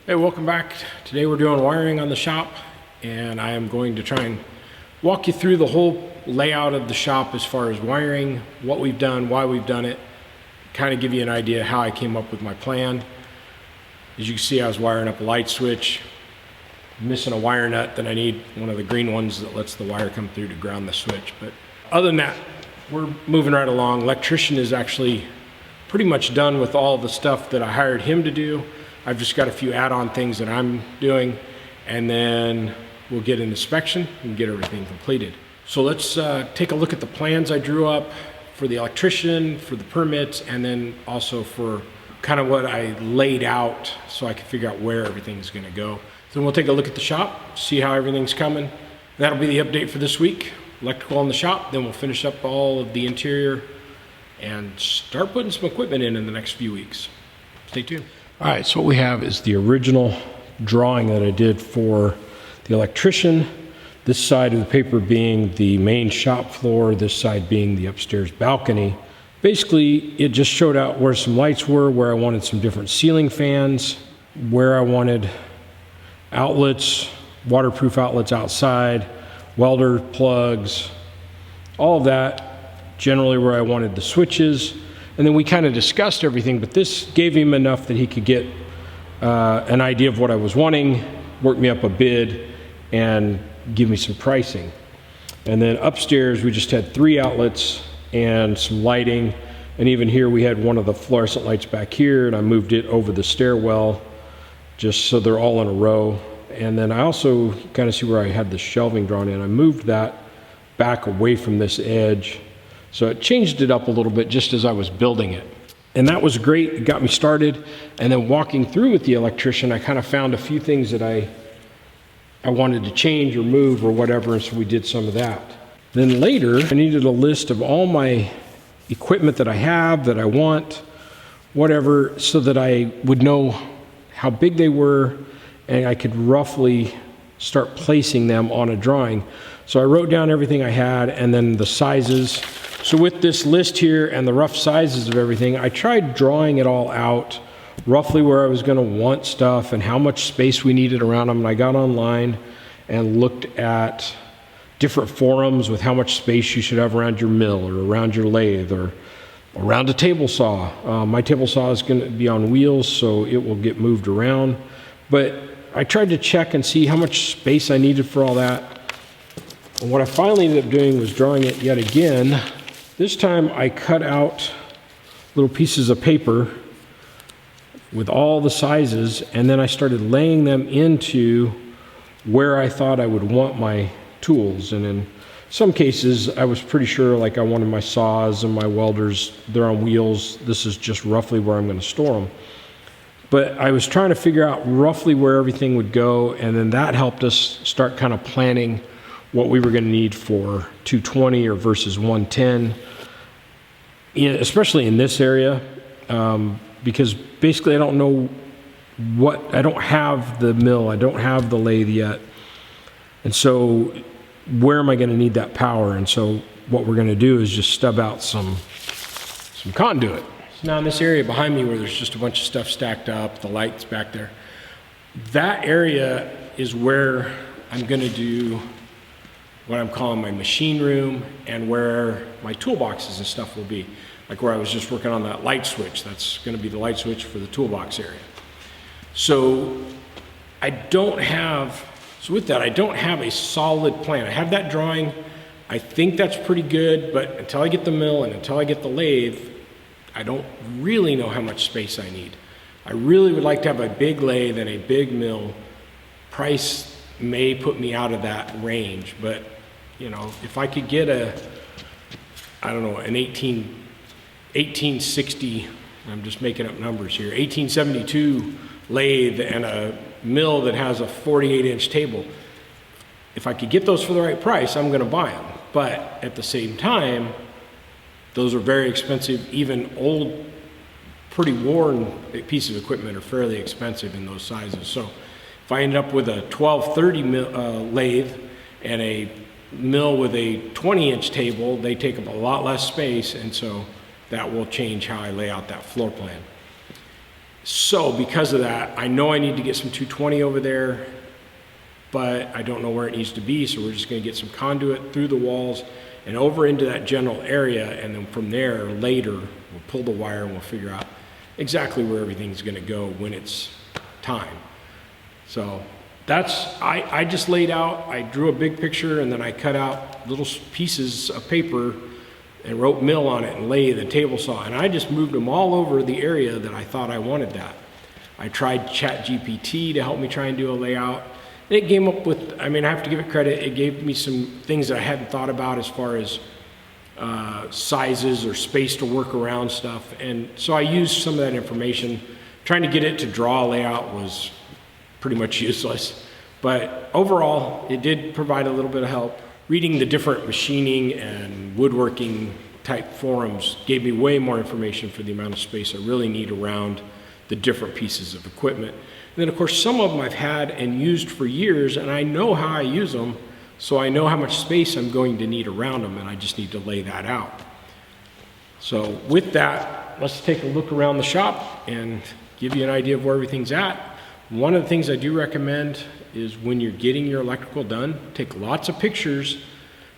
Hey, welcome back. Today we're doing wiring on the shop, and I am going to try and walk you through the whole layout of the shop as far as wiring, what we've done, why we've done it, kind of give you an idea how I came up with my plan. As you can see, I was wiring up a light switch, missing a wire nut, then I need one of the green ones that lets the wire come through to ground the switch. But other than that, we're moving right along. Electrician is actually pretty much done with all the stuff that I hired him to do. I've just got a few add-on things that I'm doing, and then we'll get an inspection and get everything completed. So let's take a look at the plans I drew up for the electrician, for the permits, and then also for kind of what I laid out so I can figure out where everything's gonna go. Then we'll take a look at the shop, see how everything's coming. That'll be the update for this week. Electrical in the shop, then we'll finish up all of the interior and start putting some equipment in the next few weeks. Stay tuned. All right, so what we have is the original drawing that I did for the electrician. This side of the paper being the main shop floor, this side being the upstairs balcony. Basically, it just showed out where some lights were, where I wanted some different ceiling fans, where I wanted outlets, waterproof outlets outside, welder plugs, all of that, generally where I wanted the switches. And then we kind of discussed everything, but this gave him enough that he could get an idea of what I was wanting, work me up a bid, and give me some pricing. And then upstairs, we just had 3 outlets and some lighting. And even here, we had one of the fluorescent lights back here, and I moved it over the stairwell just so they're all in a row. And then I also kind of see where I had the shelving drawn in. I moved that back away from this edge. So it changed it up a little bit just as I was building it. And that was great, it got me started. And then walking through with the electrician, I kind of found a few things that I wanted to change or move or whatever, and so we did some of that. Then later, I needed a list of all my equipment that I have, that I want, whatever, so that I would know how big they were, and I could roughly start placing them on a drawing. So I wrote down everything I had and then the sizes. So with this list here and the rough sizes of everything, I tried drawing it all out, roughly where I was gonna want stuff and how much space we needed around them. And I got online and looked at different forums with how much space you should have around your mill or around your lathe or around a table saw. My table saw is gonna be on wheels, so it will get moved around. But I tried to check and see how much space I needed for all that. And what I finally ended up doing was drawing it yet again. This time I cut out little pieces of paper with all the sizes, and then I started laying them into where I thought I would want my tools. And in some cases, I was pretty sure, like I wanted my saws and my welders, they're on wheels. This is just roughly where I'm gonna store them. But I was trying to figure out roughly where everything would go, and then that helped us start kind of planning what we were going to need for 220 or versus 110, especially in this area, because basically I don't know I don't have the mill, I don't have the lathe yet, and so where am I going to need that power? And so what we're going to do is just stub out some conduit. So now in this area behind me where there's just a bunch of stuff stacked up, the lights back there, that area is where I'm going to do what I'm calling my machine room and where my toolboxes and stuff will be. Like where I was just working on that light switch, that's gonna be the light switch for the toolbox area. So with that, I don't have a solid plan. I have that drawing, I think that's pretty good, but until I get the mill and until I get the lathe, I don't really know how much space I need. I really would like to have a big lathe and a big mill. Price may put me out of that range, but you know, if I could get an 1860, I'm just making up numbers here, 1872 lathe and a mill that has a 48-inch table, if I could get those for the right price, I'm gonna buy them. But at the same time, those are very expensive. Even old, pretty worn pieces of equipment are fairly expensive in those sizes. So if I end up with a 1230 lathe and a mill with a 20-inch table, they take up a lot less space, and so that will change how I lay out that floor plan. So because of that, I know I need to get some 220 over there, but I don't know where it needs to be. So we're just gonna get some conduit through the walls and over into that general area. And then from there, later, we'll pull the wire and we'll figure out exactly where everything's gonna go when it's time. So I just laid out, I drew a big picture and then I cut out little pieces of paper and wrote mill on it and lathe and table saw. And I just moved them all over the area that I thought I wanted that. I tried ChatGPT to help me try and do a layout. And it came up with, I mean, I have to give it credit, it gave me some things that I hadn't thought about as far as sizes or space to work around stuff. And so I used some of that information. Trying to get it to draw a layout was pretty much useless. But overall, it did provide a little bit of help. Reading the different machining and woodworking type forums gave me way more information for the amount of space I really need around the different pieces of equipment. And then of course, some of them I've had and used for years and I know how I use them, so I know how much space I'm going to need around them and I just need to lay that out. So with that, let's take a look around the shop and give you an idea of where everything's at. One of the things I do recommend is when you're getting your electrical done, take lots of pictures,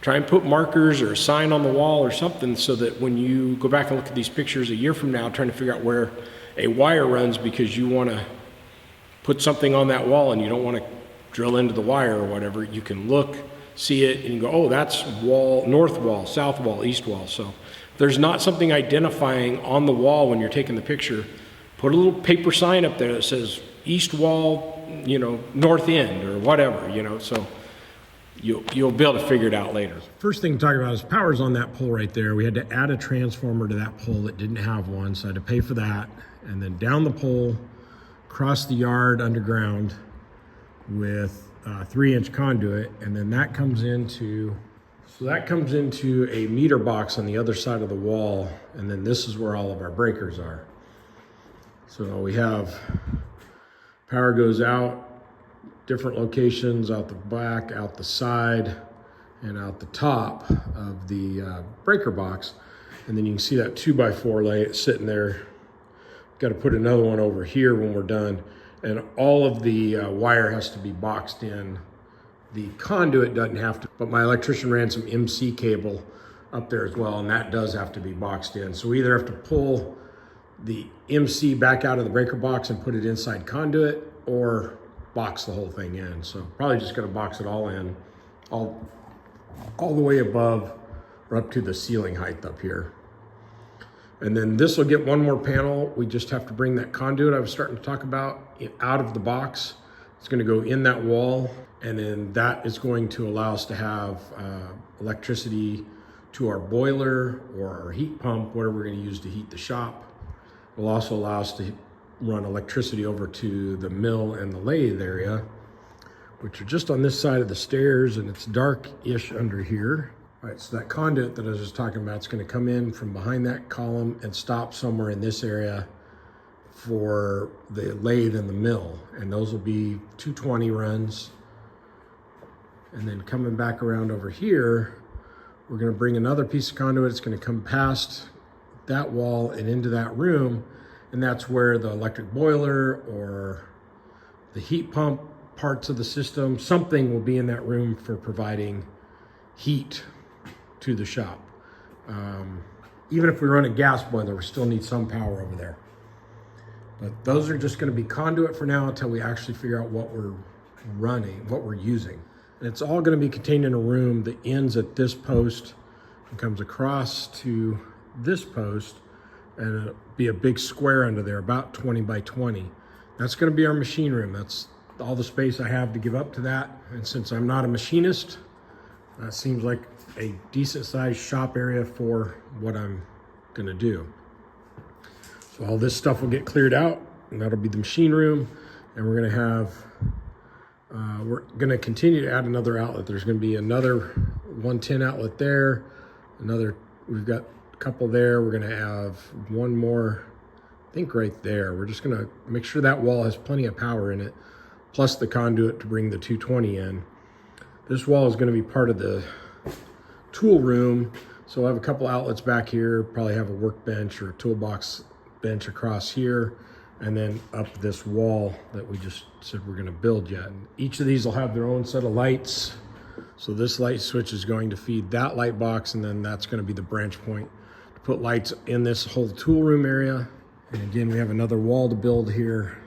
try and put markers or a sign on the wall or something so that when you go back and look at these pictures a year from now, trying to figure out where a wire runs because you want to put something on that wall and you don't want to drill into the wire or whatever, you can look, see it, and you go, oh, that's wall, north wall, south wall, east wall. So if there's not something identifying on the wall when you're taking the picture, put a little paper sign up there that says east wall, you know, north end or whatever, you know, so you'll be able to figure it out later. First thing to talk about is power's on that pole right there. We had to add a transformer to that pole that didn't have one, so I had to pay for that. And then down the pole, across the yard underground with 3-inch conduit, and then that comes into a meter box on the other side of the wall, and then this is where all of our breakers are. So we have power goes out different locations, out the back, out the side, and out the top of the breaker box. And then you can see that 2x4 sitting there. Got to put another one over here when we're done. And all of the wire has to be boxed in. The conduit doesn't have to, but my electrician ran some MC cable up there as well, and that does have to be boxed in. So we either have to pull the MC back out of the breaker box and put it inside conduit, or box the whole thing in. So probably just gonna box it all in, all the way above or up to the ceiling height up here. And then this will get one more panel. We just have to bring that conduit I was starting to talk about out of the box. It's gonna go in that wall, and then that is going to allow us to have electricity to our boiler or our heat pump, whatever we're gonna use to heat the shop. It will also allow us to run electricity over to the mill and the lathe area, which are just on this side of the stairs, and it's dark-ish under here. All right, so that conduit that I was just talking about, it's gonna come in from behind that column and stop somewhere in this area for the lathe and the mill. And those will be 220 runs. And then coming back around over here, we're gonna bring another piece of conduit. It's gonna come past that wall and into that room. And that's where the electric boiler or the heat pump parts of the system, something will be in that room for providing heat to the shop. Even if we run a gas boiler, we still need some power over there. But those are just gonna be conduit for now until we actually figure out what we're running, what we're using. And it's all gonna be contained in a room that ends at this post and comes across to this post, and it'll be a big square under there, about 20 by 20. That's gonna be our machine room. That's all the space I have to give up to that. And since I'm not a machinist, that seems like a decent sized shop area for what I'm gonna do. So all this stuff will get cleared out, and that'll be the machine room. And we're gonna continue to add another outlet. There's gonna be another 110 outlet there, we've got a couple there. We're gonna have one more, I think right there. We're just gonna make sure that wall has plenty of power in it, plus the conduit to bring the 220 in. This wall is gonna be part of the tool room. So I'll have a couple outlets back here, probably have a workbench or a toolbox bench across here. and then up this wall that we just said we're gonna build yet. And each of these will have their own set of lights. So this light switch is going to feed that light box, and then that's gonna be the branch point to put lights in this whole tool room area. And again, we have another wall to build here.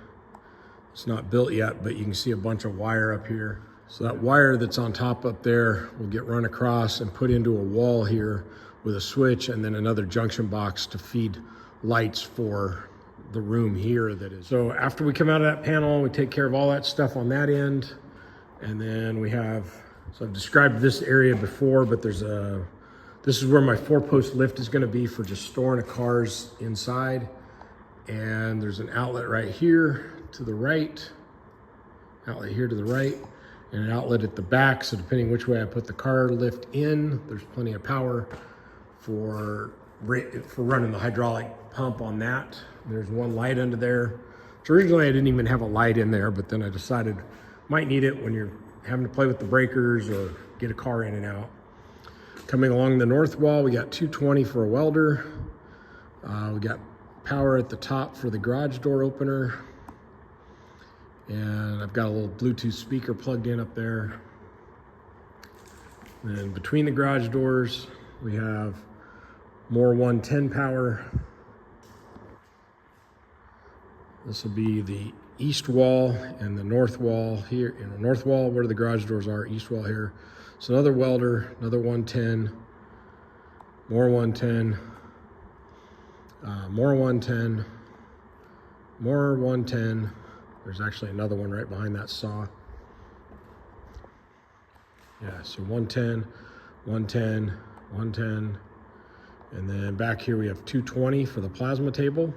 It's not built yet, but you can see a bunch of wire up here. So that wire that's on top up there will get run across and put into a wall here with a switch, and then another junction box to feed lights for the room here that is. So after we come out of that panel, we take care of all that stuff on that end. And then we have, so I've described this area before, but this is where my 4-post lift is gonna be for just storing the cars inside. And there's an outlet right here to the right, outlet here to the right, and an outlet at the back. So depending which way I put the car lift in, there's plenty of power for running the hydraulic pump on that. There's one light under there. So originally I didn't even have a light in there, but then I decided might need it when you're having to play with the breakers or get a car in and out. Coming along the north wall, we got 220 for a welder. We got power at the top for the garage door opener. And I've got a little Bluetooth speaker plugged in up there. And between the garage doors, we have more 110 power. This will be the east wall and the north wall here. You know, north wall where the garage doors are, east wall here. So another welder, another 110, more 110, more 110, more 110. There's actually another one right behind that saw. Yeah, so 110, 110, 110. And then back here we have 220 for the plasma table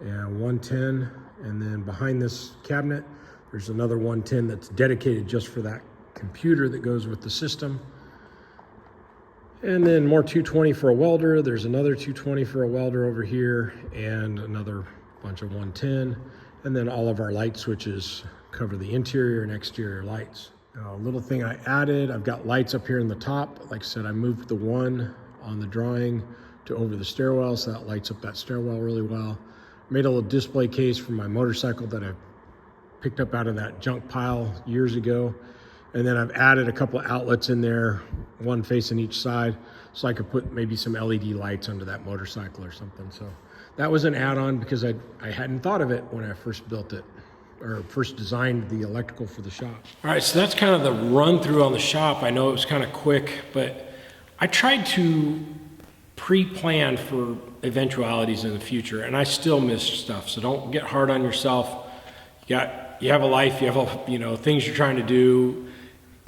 and 110. And then behind this cabinet, there's another 110 that's dedicated just for that computer that goes with the system. And then more 220 for a welder. There's another 220 for a welder over here and another bunch of 110. And then all of our light switches cover the interior and exterior lights. A little thing I added, I've got lights up here in the top. Like I said, I moved the one on the drawing to over the stairwell, so that lights up that stairwell really well. Made a little display case for my motorcycle that I picked up out of that junk pile years ago. And then I've added a couple of outlets in there, one facing each side, so I could put maybe some LED lights under that motorcycle or something. So that was an add-on because I hadn't thought of it when I first built it, or first designed the electrical for the shop. All right, so that's kind of the run through on the shop. I know it was kind of quick, but I tried to pre-plan for eventualities in the future, and I still miss stuff. So don't get hard on yourself. You have a life, you have things you're trying to do.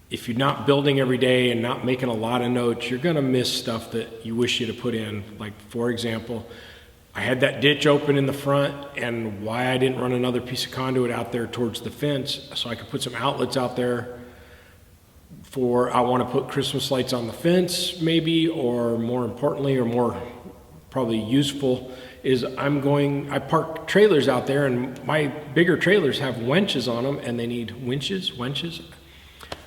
If you're not building every day and not making a lot of notes, you're gonna miss stuff that you wish you'd have put in. Like, for example, I had that ditch open in the front, and why I didn't run another piece of conduit out there towards the fence so I could put some outlets out there for, I want to put Christmas lights on the fence maybe, or more importantly, or more probably useful, is I park trailers out there, and my bigger trailers have winches on them, and they need winches.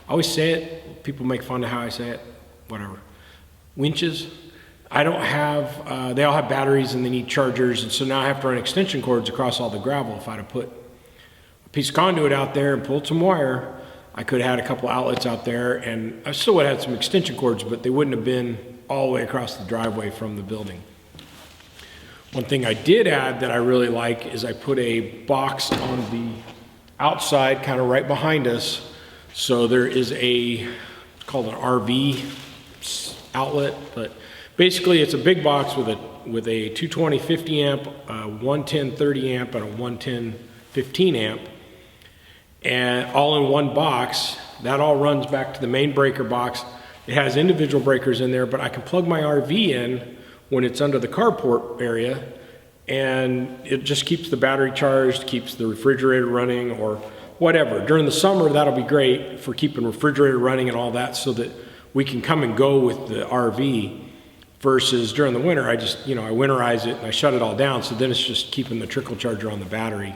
I always say it, people make fun of how I say it, whatever. Winches. I don't have, they all have batteries and they need chargers, and so now I have to run extension cords across all the gravel. If I'd have put a piece of conduit out there and pulled some wire, I could have had a couple outlets out there, and I still would have had some extension cords, but they wouldn't have been all the way across the driveway from the building. One thing I did add that I really like is I put a box on the outside, kind of right behind us. So there is it's called an RV outlet, but basically it's a big box with a 220 50 amp, a 110 30 amp, and a 110 15 amp, and all in one box. That all runs back to the main breaker box. It has individual breakers in there, but I can plug my RV in when it's under the carport area, and it just keeps the battery charged, keeps the refrigerator running, or whatever. During the summer, that'll be great for keeping refrigerator running and all that, so that we can come and go with the RV, versus during the winter, I just, I winterize it and I shut it all down, so then it's just keeping the trickle charger on the battery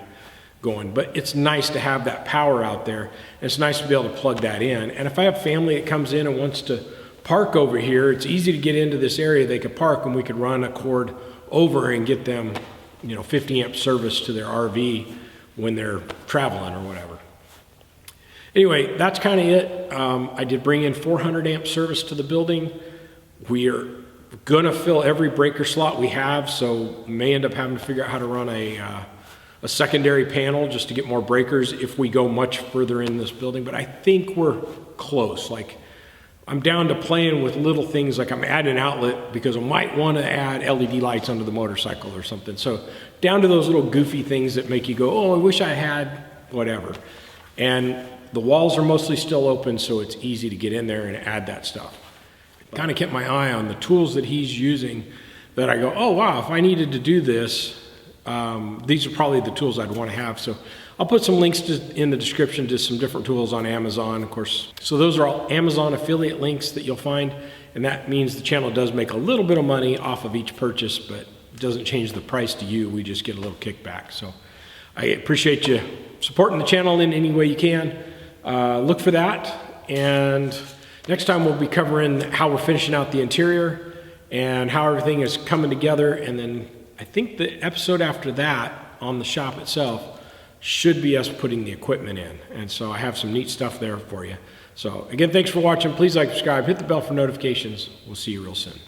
going. But it's nice to have that power out there, and it's nice to be able to plug that in. And if I have family that comes in and wants to park over here, it's easy to get into this area. They could park, and we could run a cord over and get them 50 amp service to their RV when they're traveling or whatever. Anyway, that's kind of it. I did bring in 400 amp service to the building. We are gonna fill every breaker slot we have, so may end up having to figure out how to run a secondary panel just to get more breakers if we go much further in this building, but I think we're close. Like, I'm down to playing with little things, like I'm adding an outlet because I might want to add LED lights under the motorcycle or something. So down to those little goofy things that make you go, oh, I wish I had whatever. And the walls are mostly still open, so it's easy to get in there and add that stuff. Kind of kept my eye on the tools that he's using that I go, oh wow, if I needed to do this, these are probably the tools I'd want to have. So I'll put some links in the description to some different tools on Amazon, of course. So those are all Amazon affiliate links that you'll find, and that means the channel does make a little bit of money off of each purchase, but it doesn't change the price to you. We just get a little kickback. So I appreciate you supporting the channel in any way you can. Look for that, and next time we'll be covering how we're finishing out the interior and how everything is coming together, and then I think the episode after that on the shop itself should be us putting the equipment in. And so I have some neat stuff there for you. So again, thanks for watching. Please like, subscribe, hit the bell for notifications. We'll see you real soon.